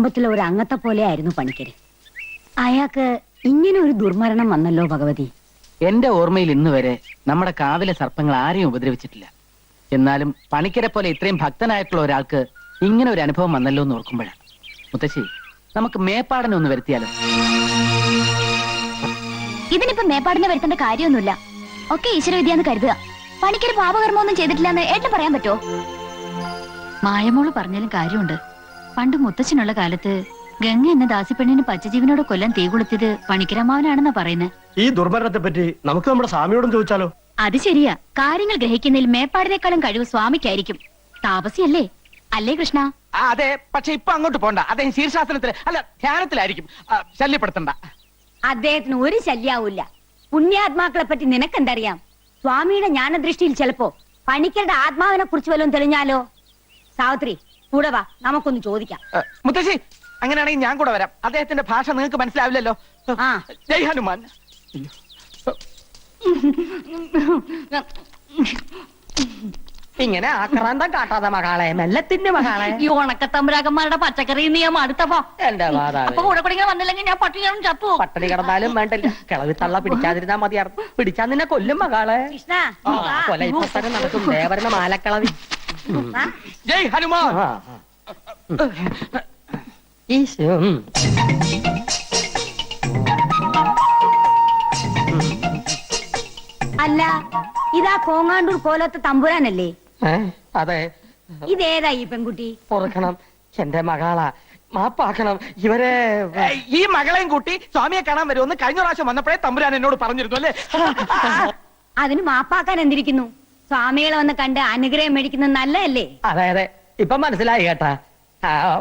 കുടുംബത്തിലെ ഒരു അംഗത്തെ പോലെ ആയിരുന്നു പണിക്കര്. അയാൾക്ക് ഇങ്ങനെ ഒരു ദുർമരണം വന്നല്ലോ ഭഗവതി. എന്റെ ഓർമ്മയിൽ ഇന്ന് വരെ നമ്മുടെ കാവിലെ സർപ്പങ്ങൾ ആരെയും ഉപദ്രവിച്ചിട്ടില്ല. എന്നാലും പണിക്കരെ പോലെ ഇത്രയും ഭക്തനായിട്ടുള്ള ഒരാൾക്ക് ഇങ്ങനെ ഒരു അനുഭവം വന്നല്ലോ എന്ന് ഓർക്കുമ്പോഴാണ്. മുത്തശ്ശി, നമുക്ക് മേപ്പാടനെ ഒന്ന് വരുത്തിയാലോ? ഇതിനിപ്പോ മേപ്പാടിനെ വരുത്തേണ്ട കാര്യമൊന്നുമില്ല. ഒക്കെ ഈശ്വരവിദ്യാന്ന് കരുതുക. പണിക്കര് പാപകർമ്മമൊന്നും ചെയ്തിട്ടില്ലെന്ന് ഏട്ടൻ പറയാൻ പറ്റുമോ? മായമോള് പറഞ്ഞാലും കാര്യമുണ്ട്. പണ്ട് മുത്തച്ഛനുള്ള കാലത്ത് ഗംഗ എന്ന ദാസിപ്പെണ്ണിന് പച്ചജീവനോട് കൊല്ലാൻ തീ കൊളുത്തിയത് പണിക്കരമാവനാണെന്നാ പറയുന്നത്. ഈ ദുർമരണത്തെ പറ്റി നമുക്ക് നമ്മുടെ സ്വാമിയോടും ചോദിച്ചാലോ? അത് ശരിയാ. കാര്യങ്ങൾ ഗ്രഹിക്കുന്നതിൽ മേപ്പാടിനേക്കാളും കഴിവ് സ്വാമിക്കായിരിക്കും. താപസിയല്ലേ? അല്ലേ കൃഷ്ണ? അതെ, പക്ഷെ ഇപ്പൊ അങ്ങോട്ട് പോണ്ട. അദ്ദേഹം ശീർഷാസനത്തിൽ അല്ല ധ്യാനത്തിലായിരിക്കും. ശല്യപ്പെടുത്തണ്ട. അദ്ദേഹത്തിന് ഒരു ശല്യാവൂല്ല. പുണ്യാത്മാക്കളെ പറ്റി നിനക്കെന്തറിയാം? സ്വാമിയുടെ ജ്ഞാനദൃഷ്ടിയിൽ ചിലപ്പോ പണിക്കരുടെ ആത്മാവിനെ കുറിച്ച് വല്ലതും തെളിഞ്ഞാലോ? സാവിത്രി, കൂടെ വാ, നമുക്കൊന്ന് ചോദിക്കാം. മുത്തശ്ശി, അങ്ങനെയാണെങ്കിൽ ഞാൻ കൂടെ വരാം. അദ്ദേഹത്തിന്റെ ഭാഷ നിങ്ങൾക്ക് മനസ്സിലാവില്ലല്ലോ. ജയ് ഹനുമാൻ. ഇങ്ങനെ ആക്രാന്തം കാട്ടാതെ മകളെ, മെല്ലത്തിന്റെ മകളെ. ഈ ഉണക്കത്തമ്പരാക്കന്മാരുടെ പച്ചക്കറി നീ അടുത്തപ്പോ എന്റെ അപ്പൊ കൂടെ കൂടെ വന്നില്ലെങ്കിൽ ഞാൻ പട്ടികളും ചത്തു. പട്ടണി കിടന്നാലും വേണ്ടില്ല, കിളവി തള്ള പിടിക്കാതിരുന്നാ മതിയായിരുന്നു. പിടിച്ചാ നിന്നെ കൊല്ലും മകളെ. കൃഷ്ണ, കൊല ഇപ്പൊ തന്നെ നടക്കും. ദേവരുടെ മാലക്കളവി. ജയ് ഹനുമാൻ. ഈശോ. അല്ല, ഇതാ കോങ്ങാണ്ടൂർ കോലത്തെ തമ്പുരാനല്ലേ? അതെ. ഇതേതാ ഈ പെൺകുട്ടി? പൊറുക്കണം, എന്റെ മകളാ. മാപ്പാക്കണം. ഇവരെ ഈ മകളെയും കൂട്ടി സ്വാമിയെ കാണാൻ വരുമെന്ന് കഴിഞ്ഞ പ്രാവശ്യം വന്നപ്പോഴേ തമ്പുരാൻ എന്നോട് പറഞ്ഞിരുന്നു അല്ലേ? അതിന് മാപ്പാക്കാൻ എന്തിരിക്കുന്നു? സ്വാമികളെ വന്ന് കണ്ട് അനുഗ്രഹം മേടിക്കുന്നത് നല്ലതല്ലേ? അതെ അതെ, ഇപ്പൊ മനസ്സിലായി കേട്ടാ.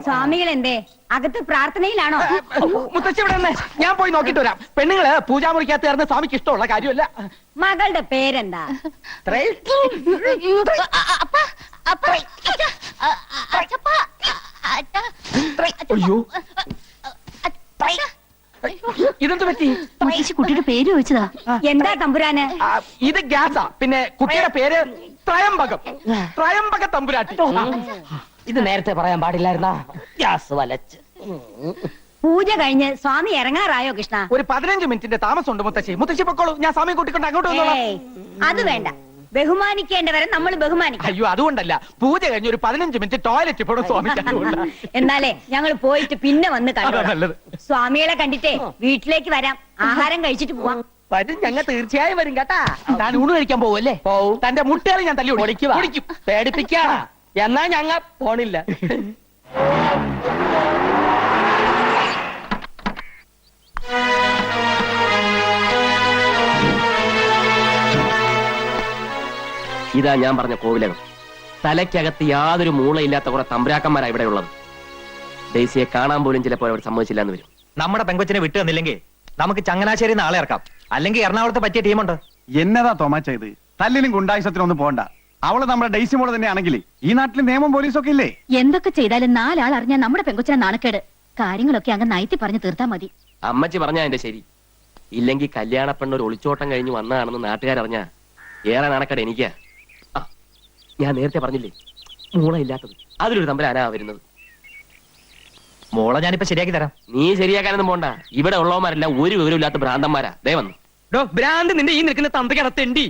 സ്വാമികൾ എന്തേ അകത്ത് പ്രാർത്ഥനയിലാണോ? മുത്തശ്ശി ഇവിടെ നിന്ന് ഞാൻ പോയി നോക്കിട്ട് വരാം. പെണ്ണുങ്ങള് പൂജാമുറിക്കകത്ത് ചേർന്ന് സ്വാമിക്ക് ഇഷ്ടമുള്ള കാര്യമല്ല. മകളുടെ പേരെന്താ? അയ്യോ, ഇതെന്ത് പറ്റി? കുട്ടിയുടെ പേര് ചോദിച്ചതാ. എന്താ തമ്പുരാന്? ഇത് ഗ്യാസാ. പിന്നെ കുട്ടിയുടെ പേര് ത്രയംബകം. ത്രയംബക തമ്പുരാട്ടി. ഇത് നേരത്തെ പറയാൻ പാടില്ലായിരുന്നാ? ഗ്യാസ് വലച്ച്. പൂജ കഴിഞ്ഞ് സ്വാമി ഇറങ്ങാറായോ കൃഷ്ണ? ഒരു 15 മിനിറ്റിന്റെ താമസമുണ്ട് മുത്തശ്ശി. മുത്തശ്ശി പൊക്കോളൂ, ഞാൻ സ്വാമിയെ കൂട്ടിക്കൊണ്ട് അങ്ങോട്ട് വന്നോളാം. അത് വേണ്ട, ബഹുമാനിക്കേണ്ടവരെ നമ്മൾ ബഹുമാനിക്കും. അയ്യോ, അതുകൊണ്ടല്ല. പൂജ കഴിഞ്ഞ് ഒരു 15 മിനിറ്റ് ടോയ്ലറ്റ് പോടും സ്വാമിക്ക്. എന്നാലേ ഞങ്ങൾ പോയിട്ട് പിന്നെ വന്ന് കണ്ടു. നല്ലത്. സ്വാമികളെ കണ്ടിട്ടേ വീട്ടിലേക്ക് വരാം, ആഹാരം കഴിച്ചിട്ട് പോവാം. വരും, ഞങ്ങൾ തീർച്ചയായും വരും കേട്ടാ. താൻ ഊണ് കഴിക്കാൻ പോവല്ലേ? പോവും. തന്റെ മുട്ടകളെ ഞാൻ തല്ലി ഓടിക്കും. പേടിപ്പിക്കാ. എന്നാ ഞങ്ങ പോണില്ല. ഇതാ ഞാൻ പറഞ്ഞ കോവിലകം. തലയ്ക്കകത്ത് യാതൊരു മൂളയില്ലാത്ത കുറെ തമ്പുരാക്കന്മാരാ ഇവിടെ ഉള്ളത്. ഡെയ്സിയെ കാണാൻ പോലും ചിലപ്പോൾ അവർ സമ്മതിച്ചില്ല എന്ന് വരും. നമ്മുടെ പെങ്കൊച്ചിനെ വിട്ടു തന്നില്ലെങ്കിൽ നമുക്ക് ചങ്ങനാശ്ശേരി നാളെ ഇറക്കാം. അല്ലെങ്കിൽ എറണാകുളത്ത് പറ്റിയ ടീമുണ്ട്. എന്നതാ തോമാച്ച ഇത്? തല്ലിനും ഗുണ്ടായുസത്തിനൊന്നും പോണ്ട. അവള് നമ്മുടെ ഡെയ്സി മോള് തന്നെയാണെങ്കിൽ ഈ നാട്ടിൽ നിയമം പോലീസൊക്കെ ഇല്ലേ? എന്തൊക്കെ ചെയ്താലും 4 ആൾ അറിഞ്ഞാൽ നമ്മുടെ പെങ്കൊച്ചിനെ നാണക്കേട്. കാര്യങ്ങളൊക്കെ അങ്ങ് നയത്തി പറഞ്ഞു തീർത്താ മതി. അമ്മച്ചി പറഞ്ഞാ എന്റെ ശരി. ഇല്ലെങ്കിൽ കല്യാണ പെണ്ണൊരു ഒളിച്ചോട്ടം കഴിഞ്ഞ് വന്നതാണെന്ന് നാട്ടുകാരറിഞ്ഞാ ഏറെ നാണക്കേട് എനിക്കാ. ഞാൻ നേരത്തെ പറഞ്ഞില്ലേ, മൂളയില്ലാത്തത്. അതിലൊരു തമ്പുരാനാ വരുന്നത്. മോളെ ഞാനിപ്പോ ശരിയാക്കി തരാം. നീ ശരിയാക്കാനൊന്നും പോണ്ട. ഇവിടെ ഉള്ളവന്മാരെല്ലാം ഒരു വിവരമില്ലാത്ത ഭ്രാന്തന്മാരാ. ദേ വന്നു. ഭ്രാന്ത് നിന്റെ ഈ നിൽക്കുന്ന തന്തക്കടത്തേണ്ടി.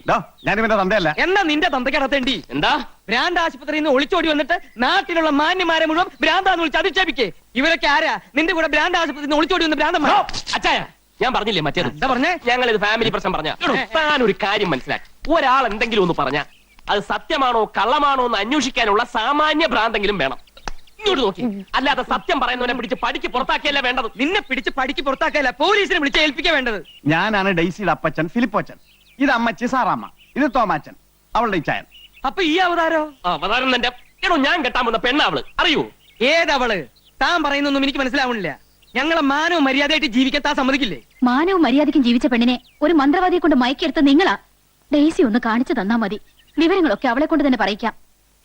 ഞാനിവന്റെ തന്തയല്ല. എന്നാ നിന്റെ തന്തക്കടത്തേണ്ടി. എന്താ? ഭ്രാന്ത് ആശുപത്രിയിൽ നിന്ന് ഒളിച്ചോടി വന്നിട്ട് നാട്ടിലുള്ള മാന്യമാരെ മുഴുവൻ ഭ്രാന്താന്ന് വിളിച്ച് അധിക്ഷേപിക്കേ. ഇവരൊക്കെ ആരാ? നിന്റെ കൂടെ ഭ്രാന്ത് ആശുപത്രിയിൽ നിന്ന് ഒളിച്ചോടി വന്ന ഭ്രാന്തന്മാർ. അച്ചായ, ഞാൻ പറഞ്ഞില്ലേ മറ്റേത്? എന്താ പറഞ്ഞേ? ഞങ്ങൾ ഇത് ഫാമിലി പ്രശ്നം പറഞ്ഞ. താനൊരു കാര്യം മനസ്സിലാക്കി. ഒരാൾ എന്തെങ്കിലും ഒന്ന് പറഞ്ഞ അത് സത്യമാണോ കള്ളമാണോ എന്ന് അന്വേഷിക്കാനുള്ള സാമാന്യ ഭ്രാന്തെങ്കിലും വേണം. ഇങ്ങോട്ട് നോക്കി. അല്ലാതെ സത്യം പറയുന്നവനെ പിടിച്ച് പടിക്ക് പുറത്താക്കിയല്ല വേണ്ടത്. നിന്നെ പിടിച്ച് പടിക്ക് പുറത്താക്കിയല്ല, പോലീസിനെ വിളിച്ച് ഏൽപ്പിക്കാൻ വേണ്ടത്. ഞാനാണ് ഡെയ്സിയുടെ അപ്പച്ചൻ ഫിലിപ്പോച്ചൻ. ഇത് അമ്മച്ചി സാറാമ്മ. ഇത് തോമാച്ചൻ, അവളുടെ ഇച്ചായൻ. അപ്പൊ ഈ അവതാരോ? അവതാരം എന്റെ ഞാൻ കെട്ടാൻ പോകുന്ന പെണ്ണാവള്. അറിയൂ? ഏതവള്? താൻ പറയുന്നൊന്നും എനിക്ക് മനസ്സിലാവണില്ല. ഞങ്ങളെ മാനവും മര്യാദയായിട്ട് ജീവിക്കാൻ താൻ സമ്മതിക്കില്ലേ? മാനവും മര്യാദയ്ക്കും ജീവിച്ച പെണ്ണിനെ ഒരു മന്ത്രവാദിയെ കൊണ്ട് മയക്കെടുത്ത് നിങ്ങളാ. ഡെയ്സി ഒന്ന് കാണിച്ചു തന്നാ മതി. വിവരങ്ങളൊക്കെ അവളെ കൊണ്ട് തന്നെ പറയിക്കാം.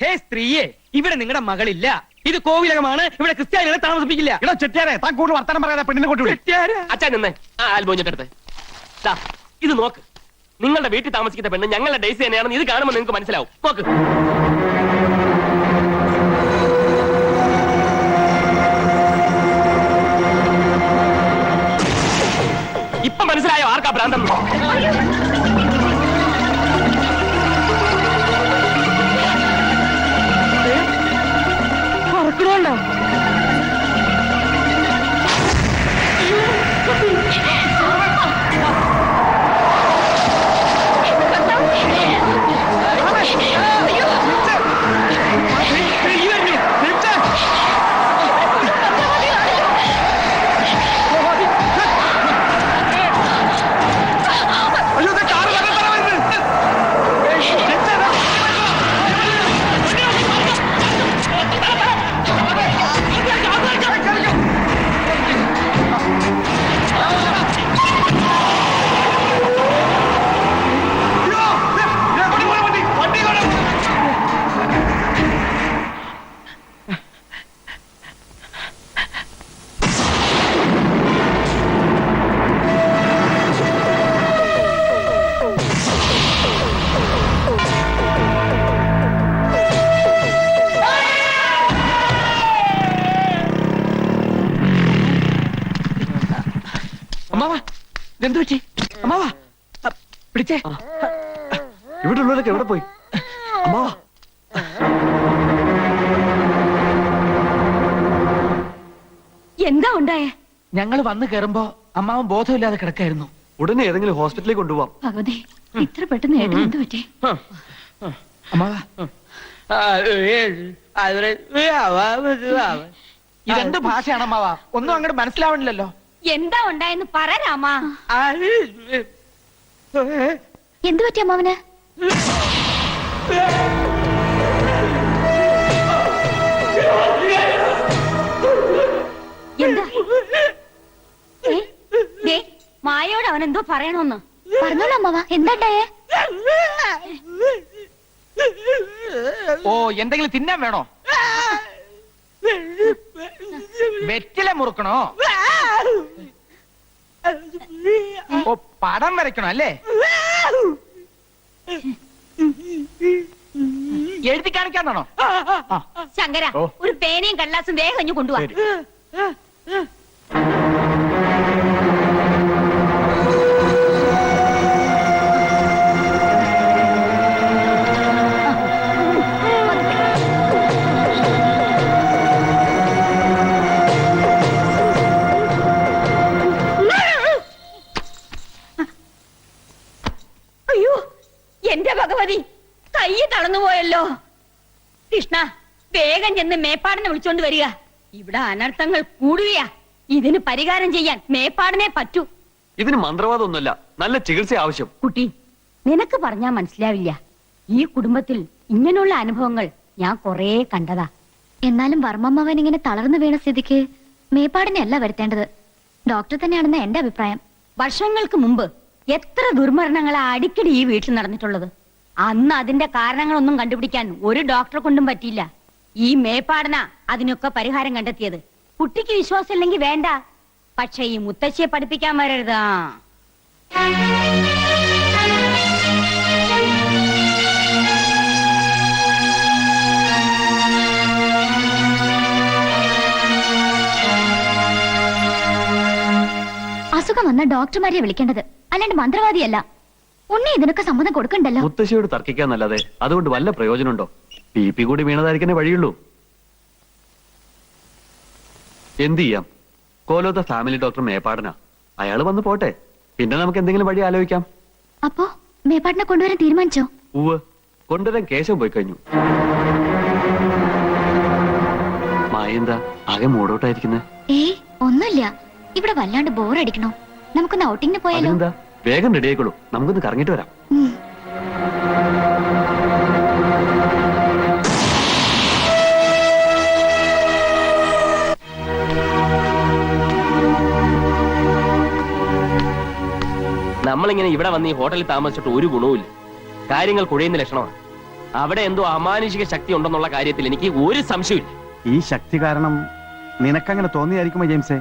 ഹേ സ്ത്രീയെ, ഇവിടെ നിങ്ങളുടെ മകളില്ല. ഇത് കോവിലകമാണ്. ഇവിടെ ക്രിസ്ത്യാനികളെ താമസിപ്പിക്കില്ല. ചെട്ടിയാരെ, താൻ കൂടുതൽ വർത്തമാനം പറയാതെ പെണ്ണിനെ കൊണ്ടുവിടും. അച്ഛൻ നിന്നേ ആ ആൽബോഞ്ഞിട്ടെടുത്ത് ഇത് നോക്ക്. നിങ്ങളുടെ വീട്ടിൽ താമസിക്കുന്ന പെണ്ണ് ഞങ്ങളുടെ ഡെയ്സി തന്നെയാണെന്ന് ഇത് കാണുമ്പോൾ നിങ്ങൾക്ക് മനസ്സിലാവും. നോക്ക്. ഭ്രാന്തം. പറക്കണോണ്ടോ? അമ്മാവാ ഇതെന്ത് പറ്റി? അമ്മാവാ പിടിച്ചേ. ഇവിടെ ഉള്ളവരൊക്കെ എവിടെ പോയി? അമ്മാവാ എന്താ ഉണ്ടായേ? ഞങ്ങൾ വന്നു കയറുമ്പോ അമ്മാവൻ ബോധമില്ലാതെ കിടക്കായിരുന്നു. ഉടനെ ഏതെങ്കിലും ഹോസ്പിറ്റലിലേക്ക് കൊണ്ടുപോവാം. ഭഗവതി ഇത്ര പെട്ടെന്ന് ഏട്ടൻ എന്ത് പറ്റി? അമ്മാവ ഇതെന്ത് ഭാഷയാണ് അമ്മാവ? ഒന്നും അങ്ങോട്ട് മനസ്സിലാവണില്ലല്ലോ. എന്താ ഉണ്ടായെന്ന് പറ രാമാ. എന്ത് പറ്റി അമ്മാവന്? എന്താ? ഏ? ദേ, മായയോട് അവൻ എന്തോ പറയണോന്ന്. പറഞ്ഞോളൂ അമ്മാവ, എന്താണ്ടായേ? ഓ, എന്തെങ്കിലും തിന്നാൻ വേണോ? വെറ്റില മുറുക്കണോ? ഓ, പടം വരയ്ക്കണോ അല്ലേ? എഴുതി കാണിക്കാന്നാണോ? ശങ്കര, ഓ. ഒരു പേനയും കടലാസും വേഗം ഇഞ്ഞു കൊണ്ടുപോവാ. അയ്യോ, എന്റെ ഭഗവതി, കൈ തളർന്നുപോയല്ലോ. കൃഷ്ണ, വേഗം ചെന്ന് മേപ്പാടിനെ വിളിച്ചോണ്ട് വരിക. ഇവിടെ അനർത്ഥങ്ങൾ കൂടുകയാ. ഇതിന് പരിഹാരം ചെയ്യാൻ മേപ്പാടിനെ പറ്റൂ. ഇതിന് മന്ത്രവാദമൊന്നുമല്ല, നല്ല ചികിത്സ ആവശ്യം. കുട്ടി, നിനക്ക് പറഞ്ഞാ മനസ്സിലാവില്ല. ഈ കുടുംബത്തിൽ ഇങ്ങനെയുള്ള അനുഭവങ്ങൾ ഞാൻ കൊറേ കണ്ടതാ. എന്നാലും വർമ്മമ്മവൻ ഇങ്ങനെ തളർന്നു വീണ സ്ഥിതിക്ക് മേപ്പാടിനെ അല്ല വരുത്തേണ്ടത്, ഡോക്ടർ തന്നെയാണെന്ന് എന്റെ അഭിപ്രായം. വർഷങ്ങൾക്ക് മുമ്പ് എത്ര ദുർമരണങ്ങളാ അടിക്കടി ഈ വീട്ടിൽ നടന്നിട്ടുള്ളത്. അന്ന് അതിന്റെ കാരണങ്ങളൊന്നും കണ്ടുപിടിക്കാൻ ഒരു ഡോക്ടറെ കൊണ്ടും പറ്റിയില്ല. ഈ മേപ്പാടന അതിനൊക്കെ പരിഹാരം കണ്ടെത്തിയത്. കുട്ടിക്ക് വിശ്വാസം ഇല്ലെങ്കിൽ വേണ്ട, പക്ഷെ ഈ മുത്തശ്ശിയെ പഠിപ്പിക്കാൻ വരരുതാ. അസുഖം വന്ന ഡോക്ടർമാരെ വിളിക്കേണ്ടത്, അല്ലാണ്ട് മന്ത്രവാദിയല്ല. ഉണ്ണി ഇതിനൊക്കെ സമ്മതം കൊടുക്കണ്ടല്ലോ. മുത്തശ്ശിയോട് തർക്കിക്കാന്നല്ലാതെ അതുകൊണ്ട് വല്ല പ്രയോജനമുണ്ടോ? BP കൂടി വീണതായിരിക്കണേ വഴിയുള്ളൂ. എന്ത് ചെയ്യാം? കോലോത്ത ഫാമിലി ഡോക്ടർ മേപ്പാടനാ. അയാള് വന്ന് പോട്ടെ, പിന്നെ നമുക്ക് എന്തെങ്കിലും വഴി ആലോചിക്കാം. അപ്പോ മേപ്പാടിനെ കൊണ്ടുവരാൻ തീരുമാനിച്ചോ? ഉവ്, കൊണ്ടുവരാൻ കേശം പോയി കഴിഞ്ഞു. മായെന്താ ആകെ മൂടോട്ടായിരിക്കുന്നേ? ഏയ് ഒന്നുമില്ല, ഇവിടെ വല്ലാണ്ട് ബോറടിക്കണോ. നമുക്കൊന്ന് ഔട്ടിങ്ങിന് പോയാലോ? അതെന്താ? വേഗം റെഡി ആയിക്കോളൂ, നമുക്കൊന്ന് കറങ്ങിട്ട് വരാം. നമ്മളിങ്ങനെ ഇവിടെ വന്ന് ഈ ഹോട്ടലിൽ താമസിച്ചിട്ട് ഒരു ഗുണവുമില്ല. കാര്യങ്ങൾ കുഴയുന്ന ലക്ഷണമാണ്. അവിടെ എന്തോ അമാനുഷിക ശക്തി ഉണ്ടെന്നുള്ള കാര്യത്തിൽ എനിക്ക് ഒരു സംശയമില്ല. ഈ ശക്തി കാരണം നിനക്കങ്ങനെ തോന്നിയായിരിക്കുമോ ജെയിംസേ?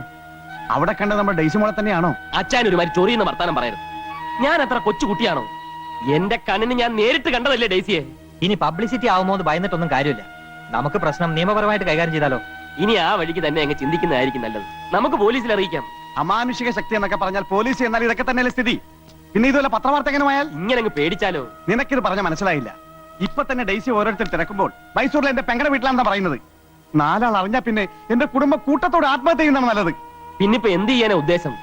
അവിടെ കണ്ട നമ്മുടെ ഡെയ്സിമോളെ തന്നെയാണോ? അച്ഛൻ ഒരുമാതിരി ചൊറിയുന്ന വർത്താനം പറയരുത്. ഞാൻ അത്ര കൊച്ചു കുട്ടിയാണോ? എന്റെ കണ്ണിന് ഞാൻ നേരിട്ട് കണ്ടതല്ലേ ഡെയ്സിയെ. ഇനി പബ്ലിസിറ്റി ആവുമോ എന്ന് ഭയന്നിട്ടൊന്നും കാര്യമില്ല. നമുക്ക് പ്രശ്നം നിയമപരമായിട്ട് കൈകാര്യം ചെയ്താലോ? ഇനി ആ വഴിക്ക് തന്നെ അങ്ങ് ചിന്തിക്കുന്നതായിരിക്കും നല്ലത്. നമുക്ക് പോലീസിൽ അറിയിക്കാം. അമാനുഷിക ശക്തി എന്നൊക്കെ പറഞ്ഞാൽ പോലീസ് എന്നാൽ ഇതൊക്കെ തന്നെയല്ലേ സ്ഥിതി? പിന്നെ ഇതുപോലെ പത്രവാർത്ത എങ്ങനെ പോയാൽ? ഇങ്ങനെ അങ്ങ് പേടിച്ചാലോ? നിനക്കിത് പറഞ്ഞ മനസ്സിലായില്ല. ഇപ്പൊ തന്നെ ഡെയ്സി ഓരോരുത്തർ തിരക്കുമ്പോൾ മൈസൂരിലെ എന്റെ പെങ്ങളുടെ വീട്ടിലാണെന്നാ പറയുന്നത്. നാലാൾ അറിഞ്ഞാ പിന്നെ എന്റെ കുടുംബം കൂട്ടത്തോട് ആത്മഹത്യ ചെയ്യുന്നതാണ് നല്ലത്. പിന്നിപ്പോ എന്ത് ചെയ്യാനാ ഉദ്ദേശം?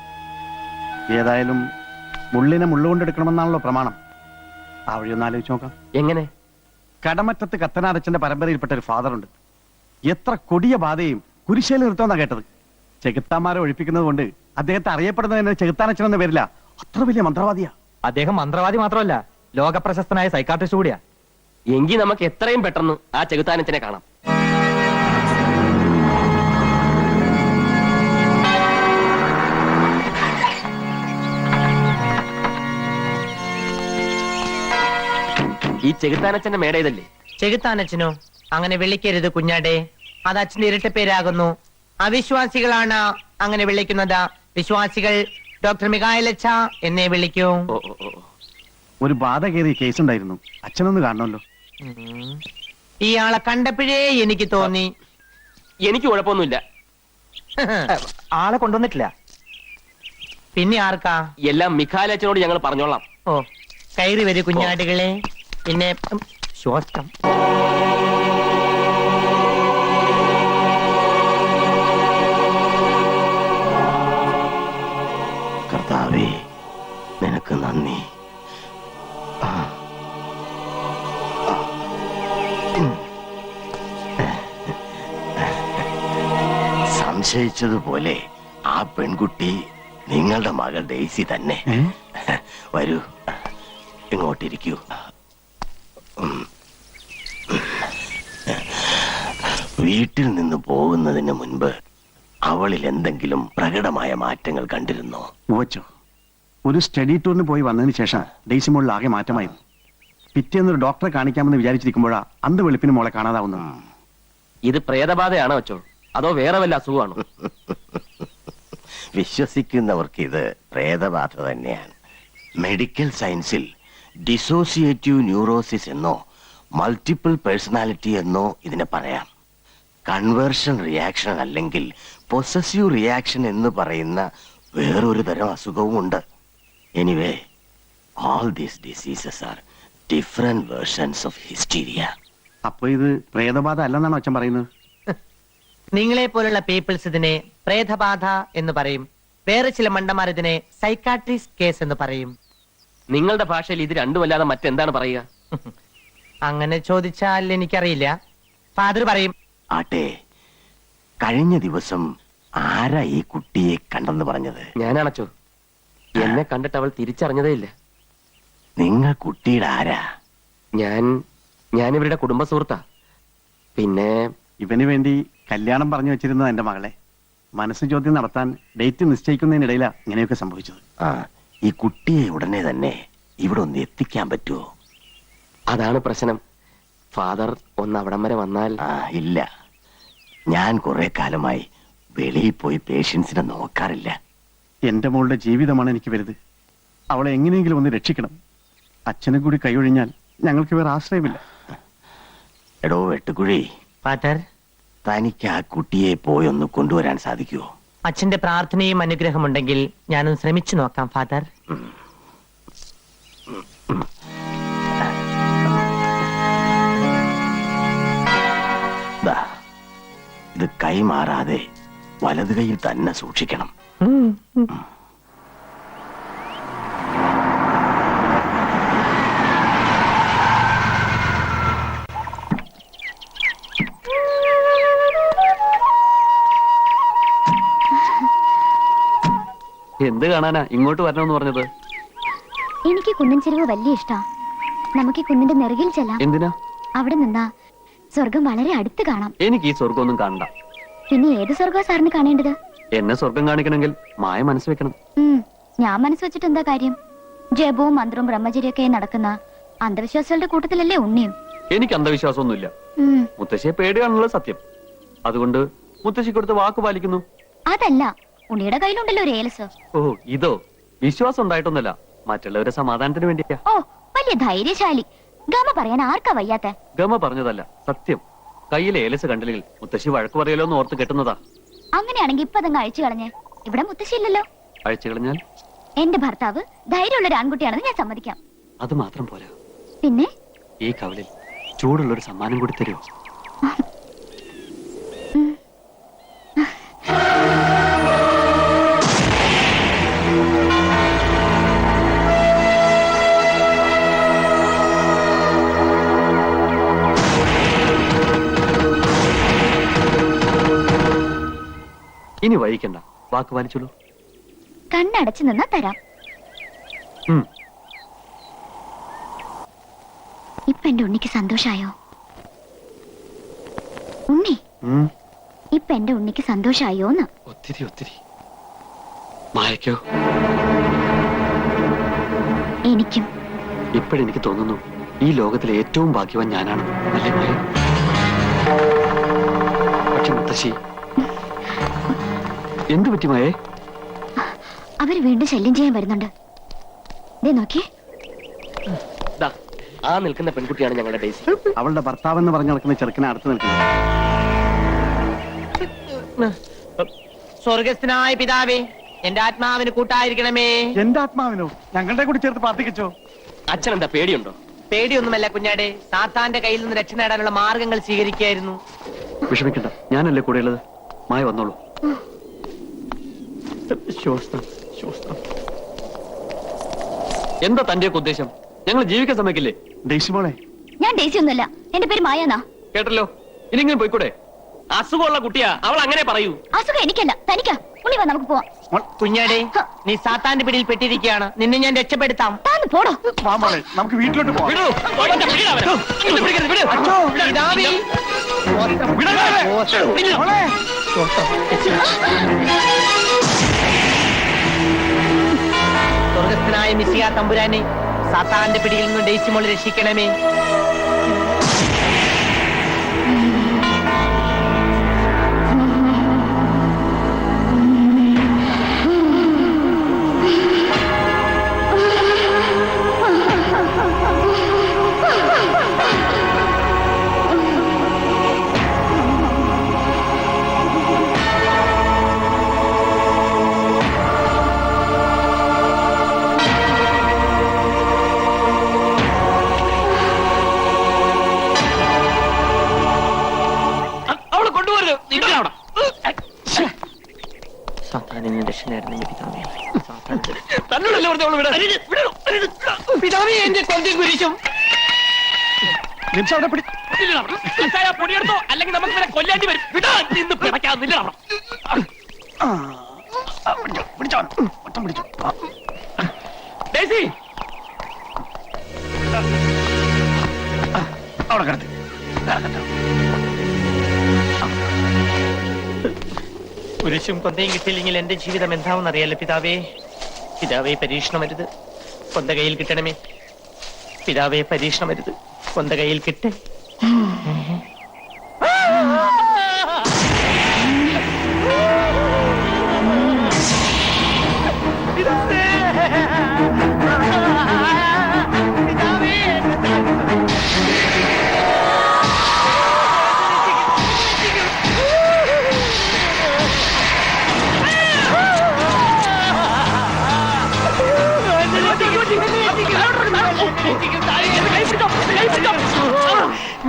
ഏതായാലും മുള്ളിനെ മുള്ളുകൊണ്ടെടുക്കണമെന്നാണല്ലോ പ്രമാണം. ആ വഴി ഒന്ന് ആലോചിച്ച് നോക്കാം. എങ്ങനെ? കടമറ്റത്ത് കത്തനാരച്ചന്റെ പരമ്പരയിൽപ്പെട്ട ഒരു ഫാദറുണ്ട്. എത്ര കൊടിയ ബാധയും കുരിശേൽ നിർത്തുമെന്നാ കേട്ടത്. ചെകുത്താന്മാരെ ഒഴിപ്പിക്കുന്നത് കൊണ്ട് അദ്ദേഹത്തെ അറിയപ്പെടുന്നത് ചെകുത്താനച്ചൻ എന്ന് വരില്ല. അത്ര വലിയ മന്ത്രവാദിയാ അദ്ദേഹം. മന്ത്രവാദി മാത്രമല്ല, ലോക പ്രശസ്തനായ സൈക്കാട്രിസ്റ്റ് കൂടിയാ. എങ്കിൽ നമുക്ക് എത്രയും പെട്ടെന്ന് ആ ചെകുത്താനത്തിനെ കാണാം. ഈ ചെകുത്താനച്ചന്റെ മേട ഇതല്ലേ? ചെകുത്താനച്ഛനോ? അങ്ങനെ വിളിക്കരുത് കുഞ്ഞാടെ, അത് അച്ഛന്റെ ഇരട്ട പേരാകുന്നു. അവിശ്വാസികളാണ് അങ്ങനെ വിളിക്കുന്നത്. വിശ്വാസികൾ ഡോക്ടർ മികായലച്ച എന്നെ വിളിക്കൂ. ഓ ഓ ഓ. ഒരു ബാധ കയറിയ കേസ് ഉണ്ടായിരുന്നു. അച്ഛനൊന്ന് കാണണമല്ലോ. ഇയാളെ കണ്ടപ്പോഴേ എനിക്ക് തോന്നി. എനിക്ക് കുഴപ്പമൊന്നുമില്ല. ആളെ കൊണ്ടുവന്നിട്ടില്ല. പിന്നെ ആർക്കാ? എല്ലാം മിഖാലച്ചനോട് ഞങ്ങൾ പറഞ്ഞോളാം. ഓ, കയറി വരൂ കുഞ്ഞാടുകളെ. പിന്നെ ശ്വാസം. കർത്താവേ, നിനക്ക് നന്ദി. സംശയിച്ചതുപോലെ ആ പെൺകുട്ടി നിങ്ങളുടെ മകൾ ഡെയ്സി തന്നെ. വരൂ, ഇങ്ങോട്ടിരിക്കൂ. വീട്ടിൽ നിന്ന് പോകുന്നതിന് മുൻപ് അവളിൽ എന്തെങ്കിലും പ്രകടമായ മാറ്റങ്ങൾ കണ്ടിരുന്നോ? ഉവച്ചോ, ഒരു സ്റ്റഡി ടൂറിന് പോയി വന്നതിന് ശേഷം ഡെയ്സി മോളിൽ ആകെ മാറ്റമായിരുന്നു. പിറ്റേന്നൊരു ഡോക്ടറെ കാണിക്കാമെന്ന് വിചാരിച്ചിരിക്കുമ്പോഴാ അന്ത് വെളുപ്പിന് മോളെ കാണാതാവുന്നു. ഇത് പ്രേതബാധയാണോ വെച്ചോ, അതോ വേറെ വല്ല അസുഖമാണോ? വിശ്വസിക്കുന്നവർക്ക് ഇത് പ്രേതബാധ തന്നെയാണ്. മെഡിക്കൽ സയൻസിൽ ഡിസോസിയേറ്റീവ് ന്യൂറോസിസ് എന്നോ മൾട്ടിപ്പിൾ പേഴ്സണാലിറ്റി എന്നോ ഇതിനെ പറയാം. കൺവേർഷൻ റിയാക്ഷൻ അല്ലെങ്കിൽ പൊസസീവ് റിയാക്ഷൻ എന്ന് പറയുന്ന വേറൊരു തരം അസുഖവുമുണ്ട്. Anyway, all these diseases are different versions of hysteria. അപ്പൊ ഇത് പ്രേതബാധ അല്ലെന്നാണോ അച്ഛൻ പറയുന്നത്? നിങ്ങളെ പോലുള്ള പീപ്പിൾസ് ഇതിനെ പ്രേതബാധ എന്ന് പറയും. വേറെ ചില മണ്ടന്മാർ ഇതിനെ സൈക്കാട്രിസ്റ്റ് കേസ് എന്ന് പറയും. നിങ്ങളുടെ ഭാഷയിൽ ഇത് രണ്ടുമല്ലാതെ മറ്റെന്താണ് പറയുക? അങ്ങനെ ചോദിച്ചാൽ എനിക്കറിയില്ല. ഫാദർ പറയും. ആട്ടെ, കഴിഞ്ഞ ദിവസം ആരാ ഈ കുട്ടിയെ കണ്ടെന്ന് പറഞ്ഞത്? ഞാനാണച്ചോ. എന്നെ കണ്ടിട്ട് അവൾ തിരിച്ചറിഞ്ഞതേ ഇല്ല. നിങ്ങൾ കുട്ടിയുടെ ആരാ? ഞാനിവരുടെ കുടുംബ സുഹൃത്താ. പിന്നെ ഇവന് വേണ്ടി കല്യാണം പറഞ്ഞു വെച്ചിരുന്നത് എന്റെ മകളെ. മനസ്സ് ചോദ്യം നടത്താൻ ഡേറ്റ് നിശ്ചയിക്കുന്നതിനിടയിലാ ഇങ്ങനെയൊക്കെ സംഭവിച്ചത്. ആ, ഈ കുട്ടിയെ ഉടനെ തന്നെ ഇവിടെ ഒന്ന് എത്തിക്കാൻ പറ്റുമോ? അതാണ് പ്രശ്നം. ഫാദർ ഒന്ന് അവിടം വരെ വന്നാൽ. ഇല്ല, ഞാൻ കുറെ കാലമായി വെളിയിൽ പോയി പേഷ്യൻസിനെ നോക്കാറില്ല. എന്റെ മോളുടെ ജീവിതമാണ് എനിക്ക് വലുത്. അവളെ എങ്ങനെയെങ്കിലും ഒന്ന് രക്ഷിക്കണം. അച്ഛനും കൂടി കൈയൊഴിഞ്ഞാൽ ഞങ്ങൾക്ക് വേറെ ആശ്രയമില്ല. എടോ വെട്ടുകുഴി, ഫാദർ, തനിക്ക് ആ കുട്ടിയെ പോയി ഒന്ന് കൊണ്ടുവരാൻ സാധിക്കുമോ? അച്ഛന്റെ പ്രാർത്ഥനയും അനുഗ്രഹമുണ്ടെങ്കിൽ ഞാനൊന്ന് ശ്രമിച്ചു നോക്കാം ഫാദർ. ദാ, ഇത് കൈമാറാതെ വലത് കൈയിൽ തന്നെ സൂക്ഷിക്കണം. എന്ത് കാണാനാ ഇങ്ങോട്ട് വരണമെന്ന് പറഞ്ഞത്? എനിക്ക് കുന്നിൻ ചെരുവ് വലിയ ഇഷ്ടാ. നമുക്ക് ഈ കുന്നിന്റെ നെറുകിൽ ചെല്ലാം. എന്തിനാ? അവിടെ നിന്നാ സ്വർഗം വളരെ അടുത്ത് കാണാം. എനിക്ക് ഈ സ്വർഗം ഒന്നും കാണണ്ട. പിന്നെ ഏത് സ്വർഗം സാറിന് കാണേണ്ടത്? എന്നെ സ്വർഗം കാണിക്കണമെങ്കിൽ മായ മനസ്സ് വെക്കണം. ഞാൻ മനസ്സ് വെച്ചിട്ട് എന്താ കാര്യം? ജപവും മന്ത്രവും ബ്രഹ്മചര്യൊക്കെ നടക്കുന്ന അന്ധവിശ്വാസികളുടെ കൂട്ടത്തിലല്ലേ ഉണ്ണിയും? എനിക്ക് അന്ധവിശ്വാസമൊന്നുമില്ല. മുത്തശ്ശിയെ പേടിയാണുള്ളത് സത്യം. അതുകൊണ്ട് മുത്തശ്ശി കൊടുത്ത വാക്ക് പാലിക്കുന്നു. അതല്ല, ഉണ്ണിയുടെ കയ്യിലുണ്ടല്ലോ ഒരു ഏലസ്. ഓ, ഇതോ? വിശ്വാസം ഉണ്ടായിട്ടൊന്നല്ല, മറ്റുള്ളവരുടെ സമാധാനത്തിന് വേണ്ടിയാ. ഓ, വലിയ ധൈര്യശാലി. ഗമ പറയാൻ ആർക്കാ വയ്യാത്ത? ഗമ പറഞ്ഞതല്ല, സത്യം. കയ്യിലെ ഏലസ് കണ്ടില്ലെങ്കിൽ മുത്തശ്ശി വഴക്ക് പറയലോ എന്ന് ഓർത്ത് കെട്ടുന്നതാ. അങ്ങനെയാണെങ്കിൽ ഇപ്പൊ അതങ്ങ് അഴിച്ചു കളഞ്ഞേ. ഇവിടെ മുത്തശ്ശി ഇല്ലല്ലോ. അഴിച്ചു കളഞ്ഞാൽ എന്റെ ഭർത്താവ് ധൈര്യമുള്ള ഒരു ആൺകുട്ടിയാണെന്ന് ഞാൻ സമ്മതിക്കാം. അത് മാത്രം പോരാ, പിന്നെ ഈ കവലിൽ ചൂടുള്ളൊരു സമ്മാനം കൂടി തരുമോ? ഇനി വൈകിക്കണ്ട, വാക്ക് പാലിച്ചോളൂ. കണ്ണടച്ചു നിന്നാ തരാം. ഉം. ഇപ്പൊ എന്റെ ഉണ്ണിക്ക് സന്തോഷായോ? ഉണ്ണി, ഉം. ഇപ്പൊ എന്റെ ഉണ്ണിക്ക് സന്തോഷായോന്ന്? ഒത്തിരി ഒത്തിരി. മായക്കോ? എനിക്കും. ഇപ്പോഴെനിക്ക് തോന്നുന്നു ഈ ലോകത്തിലെ ഏറ്റവും ഭാഗ്യവാൻ ഞാനാണ്, അല്ലേ മായ? പക്ഷെ മുത്തശ്ശി, എന്തു പറ്റി മായേ? അവര് വീണ്ടും ശല്യം ചെയ്യാൻ വരുന്നുണ്ട്. ദേ നോക്കിയേ. ദാ, ആ നിൽക്കുന്ന പെൺകുട്ടിയാണ് ഞങ്ങളുടെ ഡേസി. അവളുടെ ഭർത്താവെന്ന് പറഞ്ഞു നടക്കുന്ന ചെറുക്കനെ അടുത്ത് നിൽക്കുന്നത്. സ്വർഗസ്ഥനായ പിതാവേ, എന്റെ ആത്മാവിന് കൂട്ടായിരിക്കണമേ. എന്റെ ആത്മാവിനോ? ഞങ്ങളുടെ കൂടി ചേർത്ത് പ്രാർത്ഥിക്കച്ചോ. അച്ഛൻ എന്താ പേടിയുണ്ടോ? പേടിയൊന്നുമല്ല കുഞ്ഞാടെ, സാത്താന്റെ കയ്യിൽ നിന്ന് രക്ഷ നേടാനുള്ള മാർഗങ്ങൾ സ്വീകരിക്കായിരുന്നു. വിഷമിക്കണ്ട, ഞാനല്ലേ കൂടെയുള്ളത്. മായ വന്നോളൂ. ശ്വാസം, ശ്വാസം. എന്താ തന്റെയൊക്കെ ഉദ്ദേശം? ഞങ്ങൾ ജീവിക്കാൻ സമ്മതിക്കില്ലേ? ഡേശി മോളെ, ഞാൻ ഡേസി ഒന്നുമല്ല, എന്റെ പേര് മായാന്നാ. കേട്ടല്ലോ, ഇനിങ്ങനെ പോയിക്കൂടെ? അസുഖമുള്ള കുട്ടിയാ, അവൾ അങ്ങനെ പറയൂ. അസുഖം എനിക്കല്ല, തനിക്കാ. ഉണ്ണി വാ, നമുക്ക് പോവാം. കുഞ്ഞാടെ, നീ സാത്താന്റെ പിടിയിൽ പെട്ടിരിക്കുകയാണ്. നിന്നെ ഞാൻ രക്ഷപ്പെടുത്താം. താന്ന് പോടോ. വാ മോളെ, നമുക്ക് വീട്ടിലോട്ട് പോവാം. വിടൂ, ഓന്റെ പിടിയിലാ അവനെ. ഇങ്ങോട്ട് പിടിക്കരുത്, വിടൂ. പിതാവേ, മോളെ, സ്വർഗസ്ഥനായ മിശിഹ തമ്പുരാനെ, സാത്താന്റെ പിടിയിൽ നിന്ന് ഡേസി മോളെ രക്ഷിക്കണമേ. അവളെ കൊണ്ടുപോരുത്. നിന്റെ അവിടെ സാത്താനിൽ രക്ഷ നേടുന്ന പിതാവേ, തന്നോടല്ലേ പറഞ്ഞ അവള് വിടാൻ. പിതാവേ, എന്റെ കൊന്തയും കുരിശും. നിമിഷം അവിടെ പിടി. അച്ഛാ, പൊടിയെടുത്തോ, അല്ലെങ്കിൽ നമുക്ക് ഇവരെ കൊല്ലാണ്ടി വരും. വിടാ, നിന്ന് പിടയ്ക്കാന്നില്ല. ആ, പിടിച്ചോ, ഒറ്റം പിടിച്ചോ. ഡേസി, അവിടെ കിടത്തി. കുരിശും കൊന്തയും കിട്ടിയില്ലെങ്കിൽ എന്റെ ജീവിതം എന്താണെന്ന് അറിയാലോ പിതാവേ. പിതാവേ, പരീക്ഷണമരുത്, കൊന്ത കയ്യിൽ കിട്ടണമേ. പിതാവേ, പരീക്ഷണമരുത്, കൊന്ത കയ്യിൽ കിട്ടേ.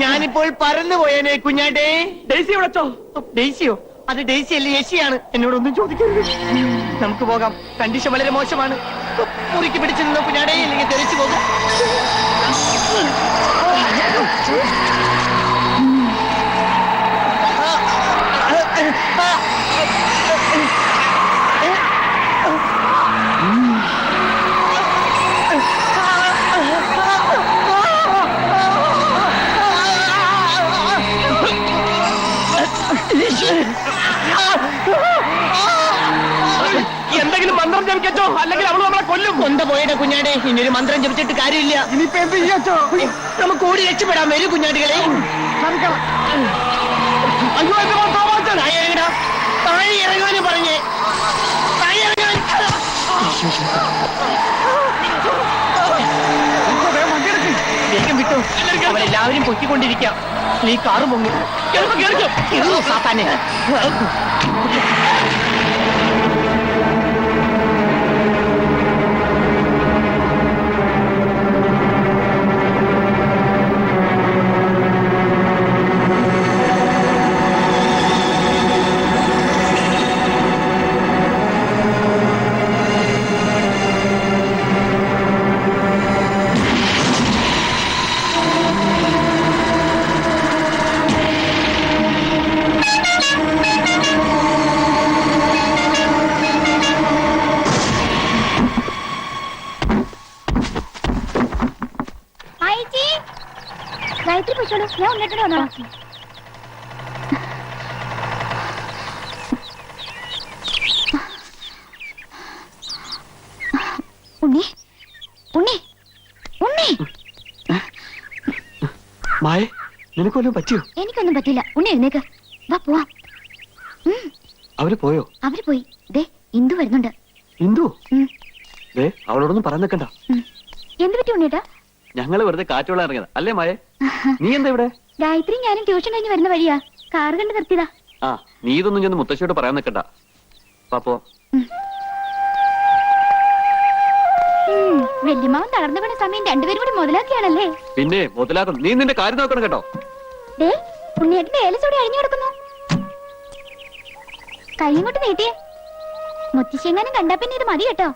ഞാനിപ്പോൾ പറന്നു പോയനെ കുഞ്ഞാട്ടെ. ഡേസി വിളിച്ചോ? ഡേസിയോ? അത് ഡേസി അല്ലേ, യേശിയാണ്. എന്നോടൊന്നും ചോദിക്കരുത്, നമുക്ക് പോകാം. കണ്ടീഷൻ വളരെ മോശമാണ്. മുറിക്ക് പിടിച്ചു നിന്നോ കുഞ്ഞാടേ, അല്ലെങ്കിൽ തെറിച്ചു പോകും. എന്തെങ്കിലും മന്ത്രം ജപിക്കച്ചോ, അല്ലെങ്കിൽ അവള് നമ്മളെ കൊല്ലും. കൊന്ത പോയുടെ കുഞ്ഞാടെ, ഇനിയൊരു മന്ത്രം ജപിച്ചിട്ട് കാര്യമില്ല. ഇനിയിപ്പോ എന്ത് ചെയ്യാച്ചോ? നമുക്ക് ഓടി രക്ഷപ്പെടാൻ വരൂ കുഞ്ഞാടികളെ. അയ്യോ, എന്റെ ഭർത്താവ് താഴെ ഇറങ്ങടാ, താഴെ ഇറങ്ങാന് പറഞ്ഞേ, താഴെ ഇറങ്ങാൻ. വേഗം വിട്ടു, അവരെല്ലാവരും പൊക്കിക്കൊണ്ടിരിക്കാം. നീ കാറ് പൊങ്ങി സാത്താനെ. ഞാൻ ഉണ്ണിയേട്ടനെ വന്നോളാം. ഉണ്ണി ഉണ്ണി ഉണ്ണി മായ നിനക്ക് വല്ലതും പറ്റിയോ? എനിക്കൊന്നും പറ്റില്ല. ഉണ്ണി എഴുന്നേക്ക്, വാ പോവാം. അവര് പോയോ? അവര് പോയി. ദേ ഇന്ദു വരുന്നുണ്ട്. ഇന്ദു ഉം. ദേ അവളോടൊന്നും പറയാൻ നിൽക്കണ്ട. എന്ത് പറ്റി ഉണ്ണിയേട്ടാ? ഞങ്ങള് വെറുതെ കാറ്റുള്ള ഇറങ്ങിയതാ അല്ലേ മായ? നീ എന്താ ഇവിടെ? ഗായത്രി ഞാനും ട്യൂഷൻ കഴിഞ്ഞ് വരുന്ന വഴിയാ, കാറ് കണ്ട് നിർത്തിയതാ. ആ നീ ഇതൊന്നും ചെന്ന് മുത്തശ്ശിയോട് പറയാൻ നിൽക്കണ്ട. പാപ്പോ വല്യമാവൻ തളർന്നു വീണ സമയം രണ്ടുപേരും കൂടി മുതലാക്കിയാണല്ലേ? പിന്നെ മുതലാക്കണം. നീ നിന്റെ കാര്യം നോക്കണം കേട്ടോ. ദേ ഉണ്ണിയേട്ടന്റെ ഏലച്ചോടി അഴിഞ്ഞു കിടക്കുന്നു. കൈയും കൊണ്ട് നീട്ടിയേ. മുത്തശ്ശിയെങ്ങാനും കണ്ടാ പിന്നെ ഇത് മതി കേട്ടോ.